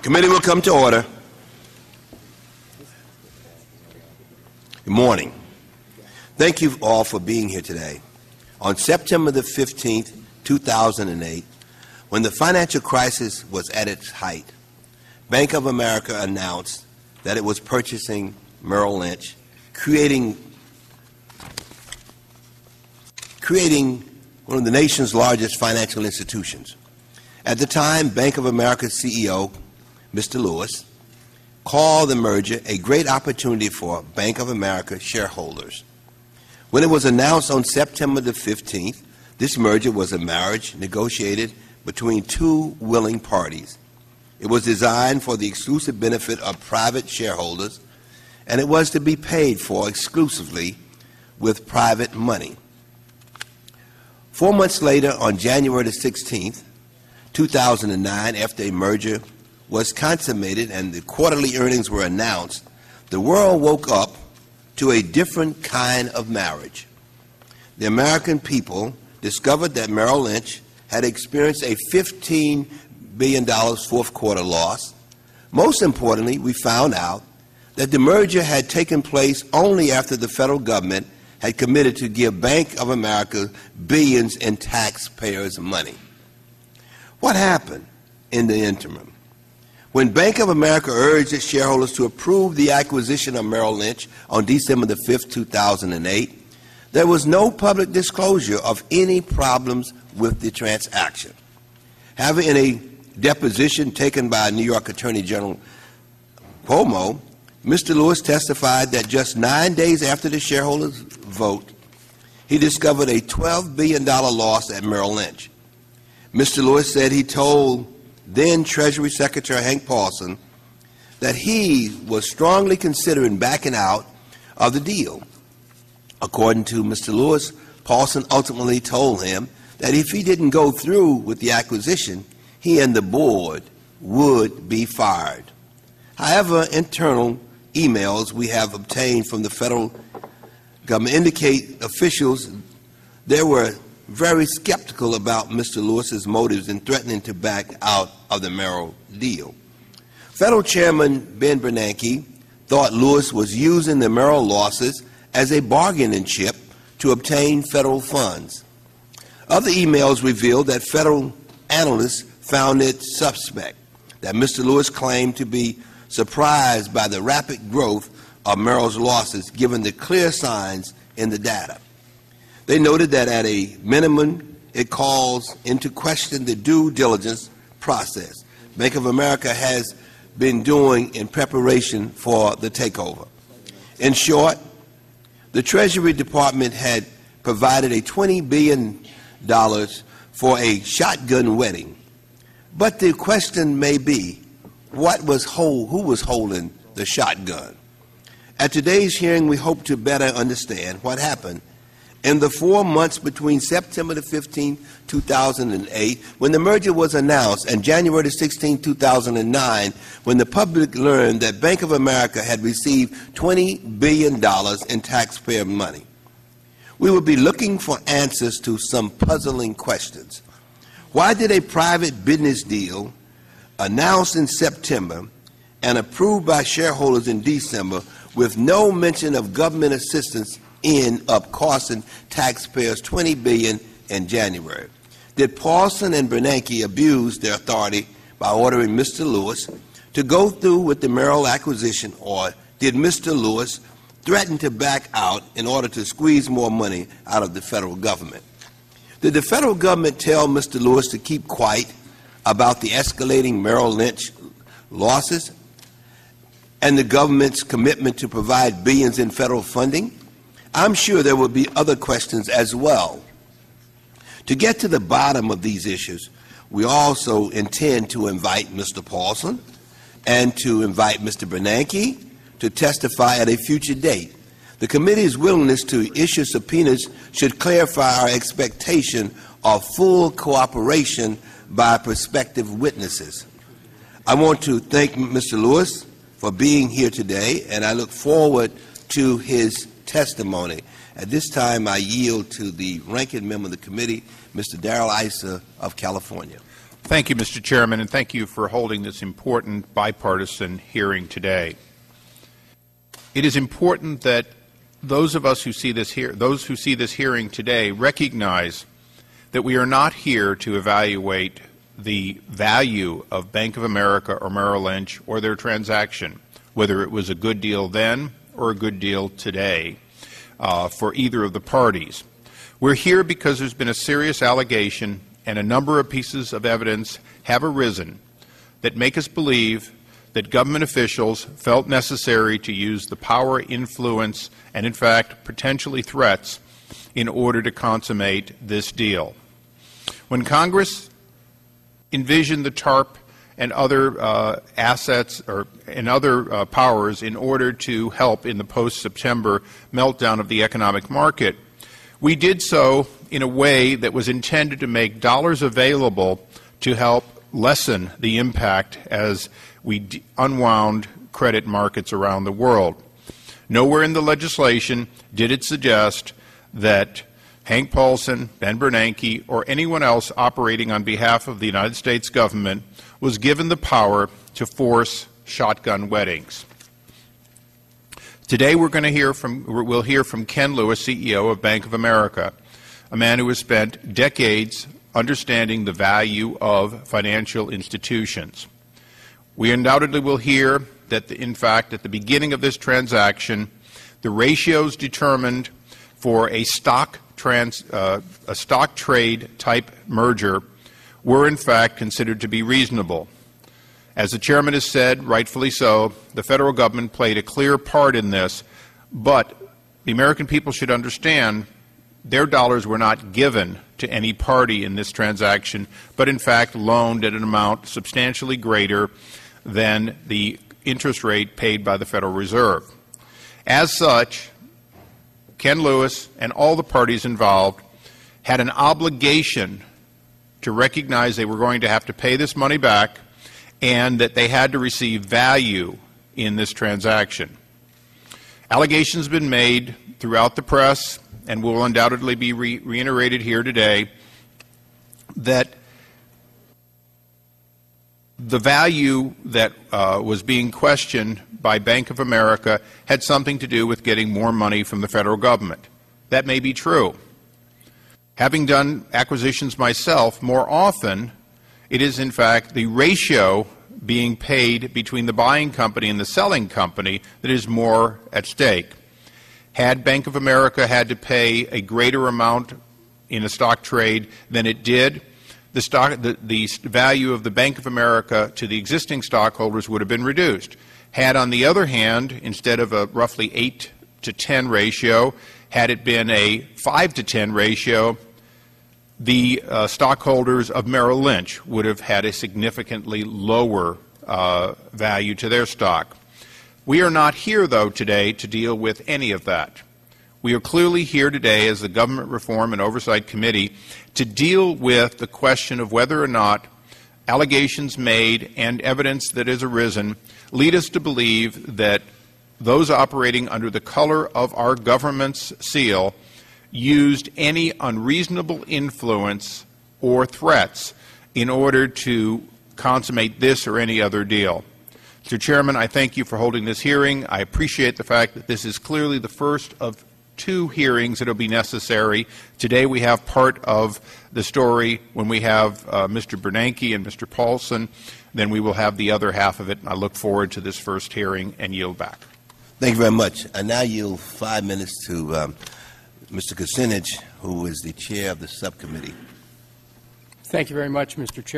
Committee will come to order. Good morning. Thank you all for being here today. On September the 15th, 2008, when the financial crisis was at its height, Bank of America announced that it was purchasing Merrill Lynch, creating one of the nation's largest financial institutions. At the time, Bank of America's CEO, Mr. Lewis, called the merger a great opportunity for Bank of America shareholders. When it was announced on September the 15th, this merger was a marriage negotiated between two willing parties. It was designed for the exclusive benefit of private shareholders, and it was to be paid for exclusively with private money. 4 months later, on January the 16th, 2009, after a merger was consummated and the quarterly earnings were announced, the world woke up to a different kind of marriage. The American people discovered that Merrill Lynch had experienced a $15 billion fourth quarter loss. Most importantly, we found out that the merger had taken place only after the federal government had committed to give Bank of America billions in taxpayers' money. What happened in the interim? When Bank of America urged its shareholders to approve the acquisition of Merrill Lynch on December the 5th, 2008, there was no public disclosure of any problems with the transaction. However, in a deposition taken by New York Attorney General Cuomo, Mr. Lewis testified that just 9 days after the shareholders' vote, he discovered a $12 billion loss at Merrill Lynch. Mr. Lewis said he told then Treasury Secretary Hank Paulson that he was strongly considering backing out of the deal. According to Mr. Lewis, Paulson ultimately told him that if he didn't go through with the acquisition, he and the board would be fired. However, internal emails we have obtained from the federal government indicate officials there were very skeptical about Mr. Lewis's motives in threatening to back out of the Merrill deal. Federal Chairman Ben Bernanke thought Lewis was using the Merrill losses as a bargaining chip to obtain federal funds. Other emails revealed that federal analysts found it suspect that Mr. Lewis claimed to be surprised by the rapid growth of Merrill's losses given the clear signs in the data. They noted that at a minimum, it calls into question the due diligence process Bank of America has been doing in preparation for the takeover. In short, the Treasury Department had provided a $20 billion for a shotgun wedding. But the question may be, who was holding the shotgun? At today's hearing, we hope to better understand what happened in the 4 months between September the 15th, 2008, when the merger was announced, and January the 16th, 2009, when the public learned that Bank of America had received $20 billion in taxpayer money. We will be looking for answers to some puzzling questions. Why did a private business deal announced in September and approved by shareholders in December with no mention of government assistance end up costing taxpayers $20 billion in January? Did Paulson and Bernanke abuse their authority by ordering Mr. Lewis to go through with the Merrill acquisition, or did Mr. Lewis threaten to back out in order to squeeze more money out of the federal government? Did the federal government tell Mr. Lewis to keep quiet about the escalating Merrill Lynch losses and the government's commitment to provide billions in federal funding? I'm sure there will be other questions as well. To get to the bottom of these issues, we also intend to invite Mr. Paulson and to invite Mr. Bernanke to testify at a future date. The committee's willingness to issue subpoenas should clarify our expectation of full cooperation by prospective witnesses. I want to thank Mr. Lewis for being here today, and I look forward to his testimony. At this time, I yield to the ranking member of the committee, Mr. Darrell Issa of California. Thank you, Mr. Chairman, and thank you for holding this important bipartisan hearing today. It is important that those of us who see this hearing today recognize that we are not here to evaluate the value of Bank of America or Merrill Lynch or their transaction, whether it was a good deal then or a good deal today for either of the parties. We're here because there's been a serious allegation and a number of pieces of evidence have arisen that make us believe that government officials felt necessary to use the power, influence, and in fact potentially threats in order to consummate this deal. When Congress envisioned the TARP and other assets and other powers in order to help in the post-September meltdown of the economic market, we did so in a way that was intended to make dollars available to help lessen the impact as we unwound credit markets around the world. Nowhere in the legislation did it suggest that Hank Paulson, Ben Bernanke, or anyone else operating on behalf of the United States government was given the power to force shotgun weddings. Today we'll hear from Ken Lewis, CEO of Bank of America, a man who has spent decades understanding the value of financial institutions. We undoubtedly will hear that, in fact, at the beginning of this transaction, the ratios determined for a stock trade type merger were in fact considered to be reasonable. As the chairman has said, rightfully so, the federal government played a clear part in this, but the American people should understand their dollars were not given to any party in this transaction, but in fact loaned at an amount substantially greater than the interest rate paid by the Federal Reserve. As such, Ken Lewis and all the parties involved had an obligation to recognize they were going to have to pay this money back and that they had to receive value in this transaction. Allegations have been made throughout the press and will undoubtedly be reiterated here today that the value that was being questioned by Bank of America had something to do with getting more money from the federal government. That may be true. Having done acquisitions myself, more often it is in fact the ratio being paid between the buying company and the selling company that is more at stake. Had Bank of America had to pay a greater amount in a stock trade than it did, the value of the Bank of America to the existing stockholders would have been reduced. Had, on the other hand, instead of a roughly 8 to 10 ratio, had it been a 5 to 10 ratio, the stockholders of Merrill Lynch would have had a significantly lower value to their stock. We are not here, though, today to deal with any of that. We are clearly here today as the Government Reform and Oversight Committee to deal with the question of whether or not allegations made and evidence that has arisen lead us to believe that those operating under the color of our government's seal used any unreasonable influence or threats in order to consummate this or any other deal. Mr. Chairman, I thank you for holding this hearing. I appreciate the fact that this is clearly the first of 2 hearings that will be necessary. Today we have part of the story when we have Mr. Bernanke and Mr. Paulson. Then we will have the other half of it. I look forward to this first hearing and yield back. Thank you very much. I now yield 5 minutes to Mr. Kucinich, who is the chair of the subcommittee. Thank you very much, Mr. Chairman.